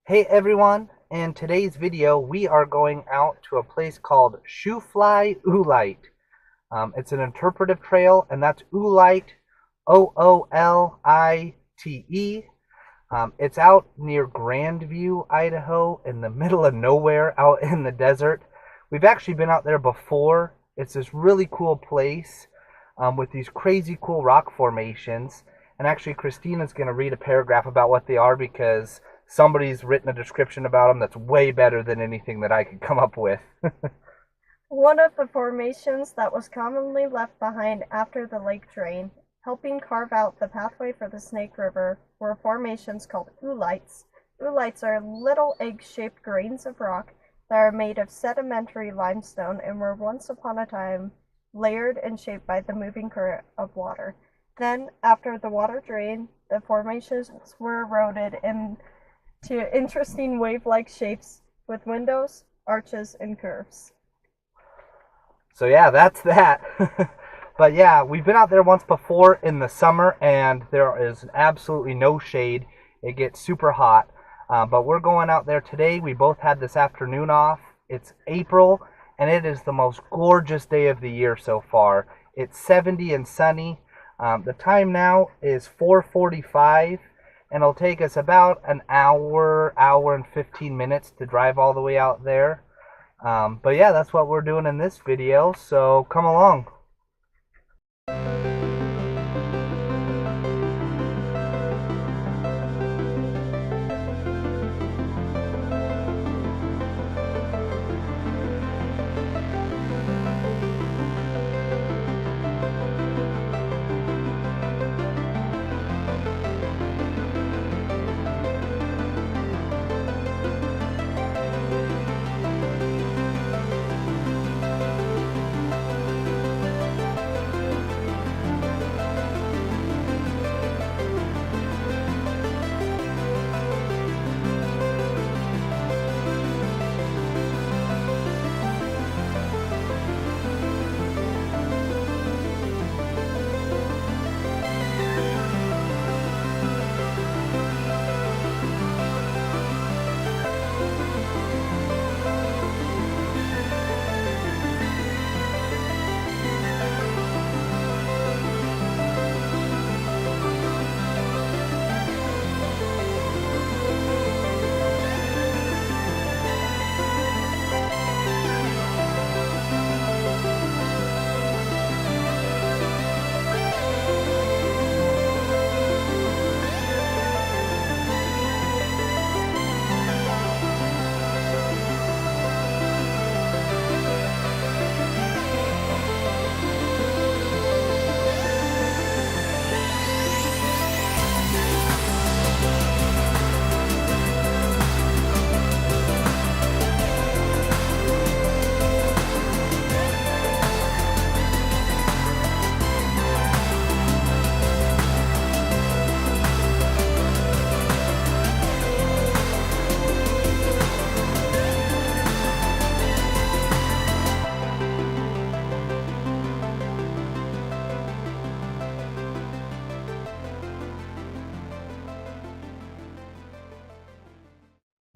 Hey everyone, in today's video we are going out to a place called Shoofly Oolite. It's an interpretive trail, and that's Oolite, Oolite. It's out near Grandview, Idaho, in the middle of nowhere out in the desert. We've actually been out there before. It's this really cool place with these crazy cool rock formations. And actually Christina's going to read a paragraph about what they are because somebody's written a description about them that's way better than anything that I could come up with. One of the formations that was commonly left behind after the lake drain, helping carve out the pathway for the Snake River, were formations called oolites. Oolites are little egg-shaped grains of rock that are made of sedimentary limestone and were once upon a time layered and shaped by the moving current of water. Then, after the water drained, the formations were eroded into interesting wave-like shapes with windows, arches, and curves. So yeah, that's that. But yeah, we've been out there once before in the summer, and there is absolutely no shade. It gets super hot. But we're going out there today. We both had this afternoon off. It's April, and it is the most gorgeous day of the year so far. It's 70 and sunny. The time now is 4:45, and it'll take us about an hour and 15 minutes to drive all the way out there. But yeah, that's what we're doing in this video, so come along.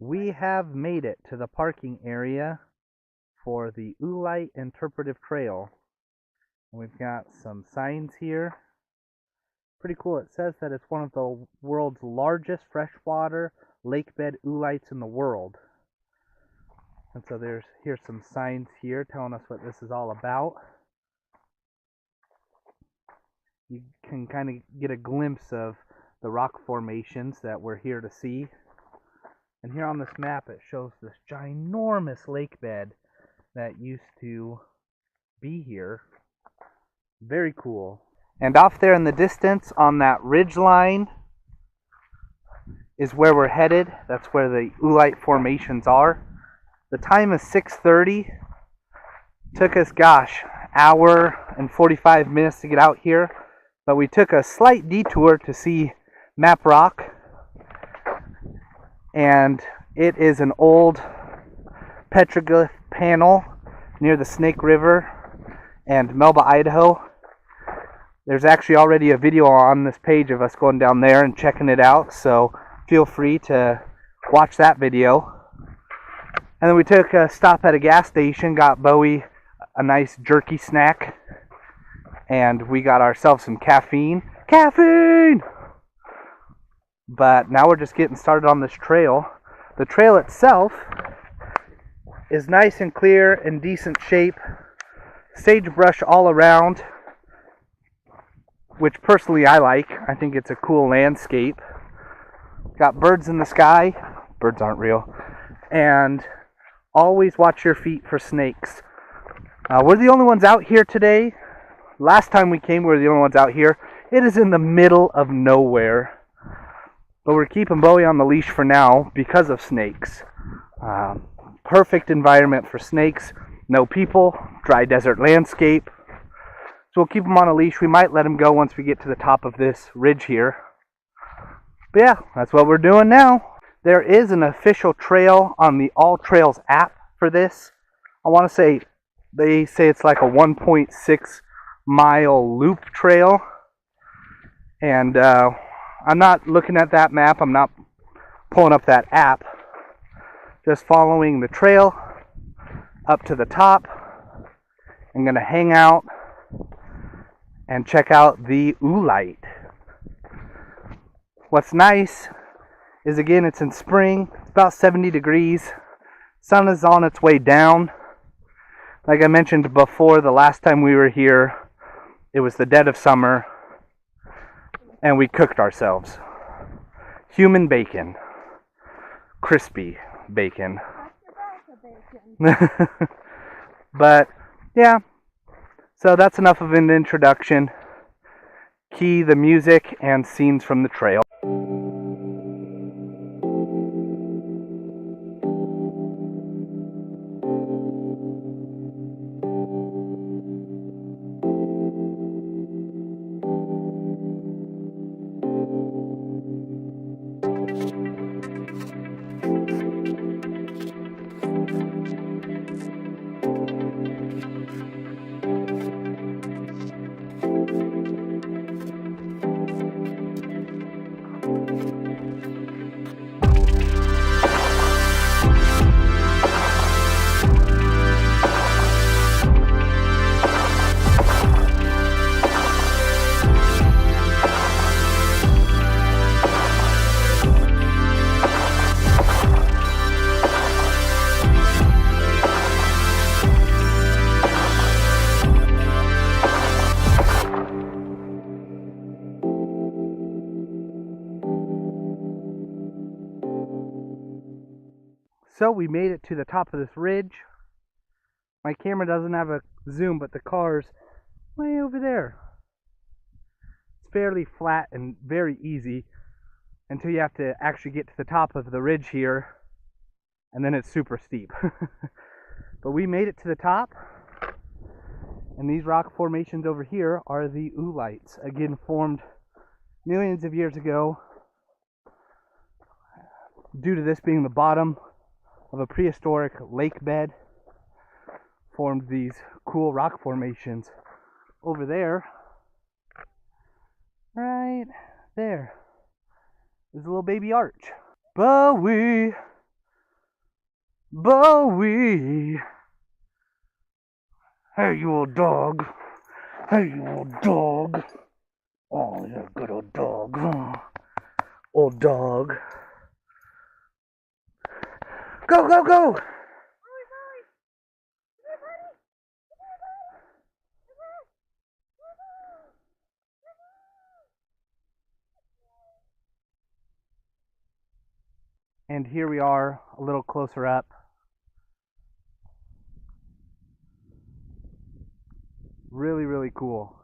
We have made it to the parking area for the Oolite Interpretive Trail. We've got some signs here. Pretty cool. It says that it's one of the world's largest freshwater lakebed oolites in the world. And so here's some signs here telling us what this is all about. You can kind of get a glimpse of the rock formations that we're here to see. And here on this map it shows this ginormous lake bed that used to be here. Very cool. And off there in the distance on that ridge line is where we're headed. That's where the oolite formations are. The time is 6:30. Took us, hour and 45 minutes to get out here. But we took a slight detour to see Map Rock. And it is an old petroglyph panel near the Snake River and Melba, Idaho. There's actually already a video on this page of us going down there and checking it out, so feel free to watch that video. And then we took a stop at a gas station, got Bowie a nice jerky snack, and we got ourselves some caffeine. Caffeine! But now we're just getting started on this trail. The trail itself is nice and clear, in decent shape. Sagebrush all around, which personally I like. I think it's a cool landscape. Got birds in the sky. Birds aren't real. And always watch your feet for snakes. We're the only ones out here today. Last time we came, we were the only ones out here. It is in the middle of nowhere. But we're keeping Bowie on the leash for now because of snakes. Perfect environment for snakes. No people. Dry desert landscape. So we'll keep him on a leash. We might let him go once we get to the top of this ridge here. But yeah, that's what we're doing now. There is an official trail on the All Trails app for this. I want to say, they say it's like a 1.6 mile loop trail. And I'm not looking at that map. I'm not pulling up that app. Just following the trail up to the top. I'm going to hang out and check out the Oolite. What's nice is, again, it's in spring. It's about 70 degrees. Sun is on its way down. Like I mentioned before, the last time we were here, it was the dead of summer. And we cooked ourselves. Human bacon. Crispy bacon. But, yeah. So that's enough of an introduction. Key the music and scenes from the trail. So we made it to the top of this ridge. My camera doesn't have a zoom, but the car's way over there. It's fairly flat and very easy until you have to actually get to the top of the ridge here, and then it's super steep. But we made it to the top, and these rock formations over here are the Oolites, again formed millions of years ago due to this being the bottom of a prehistoric lake bed. Formed these cool rock formations over there. Right there is a little baby arch. Bowie, Bowie, hey you old dog, hey you old dog. Oh, you're a good old dog. Old dog. Go, go, go! And here we are, a little closer up. Really, really cool.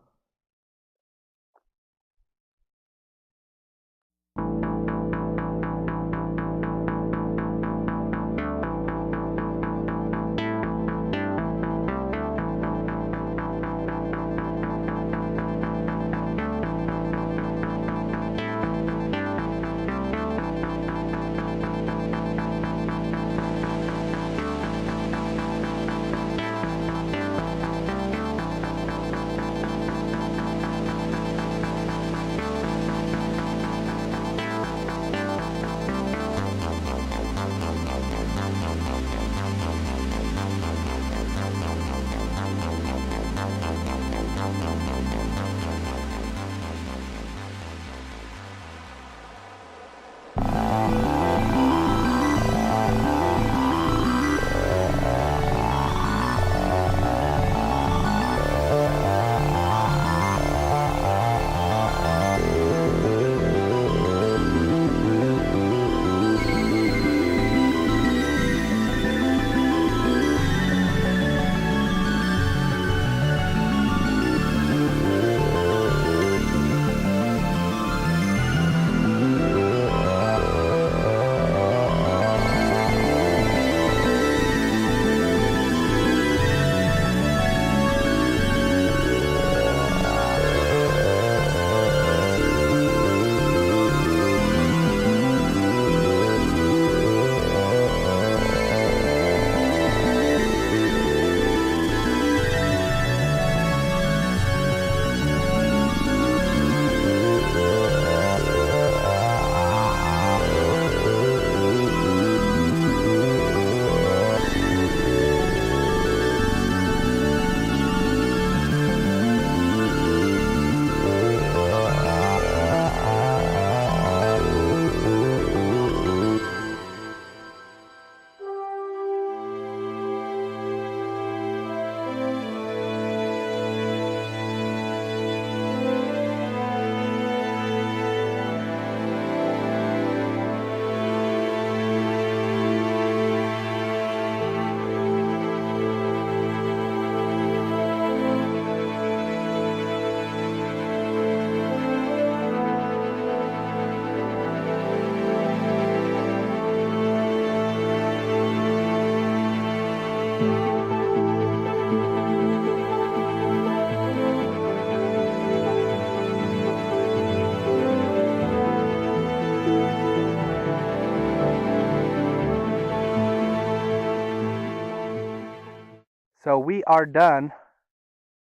So we are done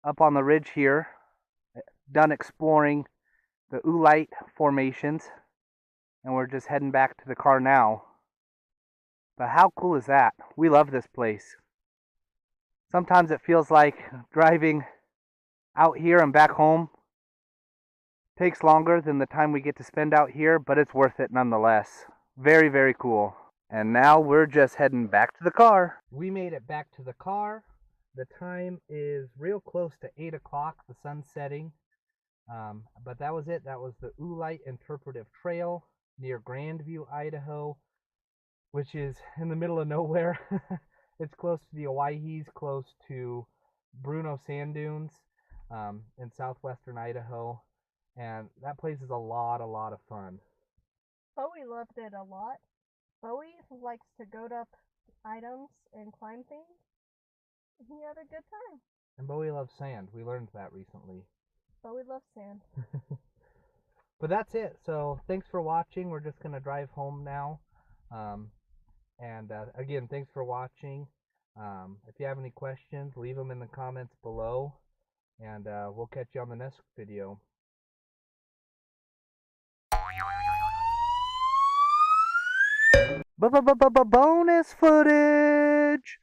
up on the ridge here, done exploring the Oolite formations, and we're just heading back to the car now. But how cool is that? We love this place. Sometimes it feels like driving out here and back home takes longer than the time we get to spend out here, but it's worth it nonetheless. Very, very cool. And now we're just heading back to the car. We made it back to the car. The time is real close to 8 o'clock, the sun's setting. But that was it. That was the Oolite Interpretive Trail near Grandview, Idaho, which is in the middle of nowhere. It's close to the Owyhees, close to Bruno Sand Dunes in southwestern Idaho. And that place is a lot of fun. Bowie loved it a lot. Bowie likes to goat up items and climb things. He had a good time. And Bowie loves sand. We learned that recently. Bowie loves sand. But that's it. So thanks for watching. We're just going to drive home now. Again, thanks for watching. If you have any questions, leave them in the comments below. And we'll catch you on the next video. Bonus footage!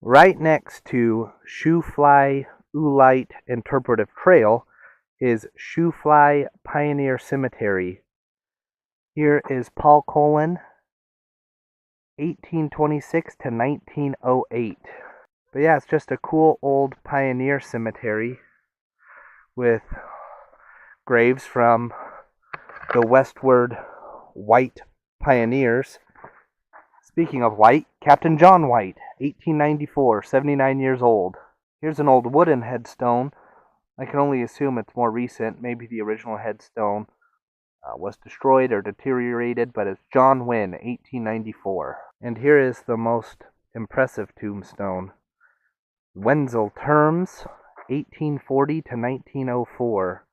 Right next to Shoofly Oolite Interpretive Trail is Shoofly Pioneer Cemetery. Here is Paul Colin, 1826 to 1908. But yeah, it's just a cool old pioneer cemetery with graves from the westward white pioneers. Speaking of white, Captain John White, 1894, 79 years old. Here's an old wooden headstone. I can only assume it's more recent. Maybe the original headstone was destroyed or deteriorated, but it's John Wynne, 1894. And here is the most impressive tombstone. Wenzel Terms, 1840 to 1904.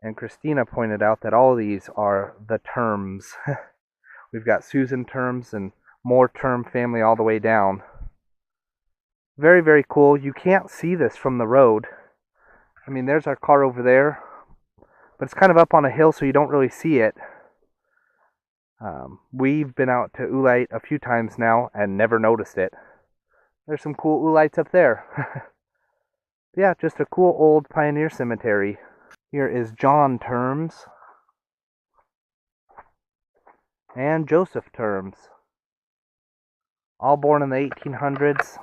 And Christina pointed out that all these are the Terms. We've got Susan Terms and more Term family all the way down. Very, very cool. You can't see this from the road. I mean, there's our car over there, but it's kind of up on a hill, so you don't really see it. We've been out to Oolite a few times now and never noticed it. There's some cool Oolites up there. Yeah, just a cool old pioneer cemetery. Here is John Terms and Joseph Terms. All born in the 1800s,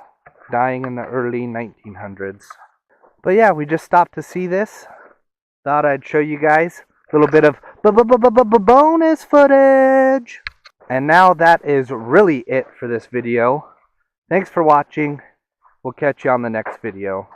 dying in the early 1900s. But yeah, we just stopped to see this. Thought I'd show you guys a little bit of bonus footage. And now that is really it for this video. Thanks for watching. We'll catch you on the next video.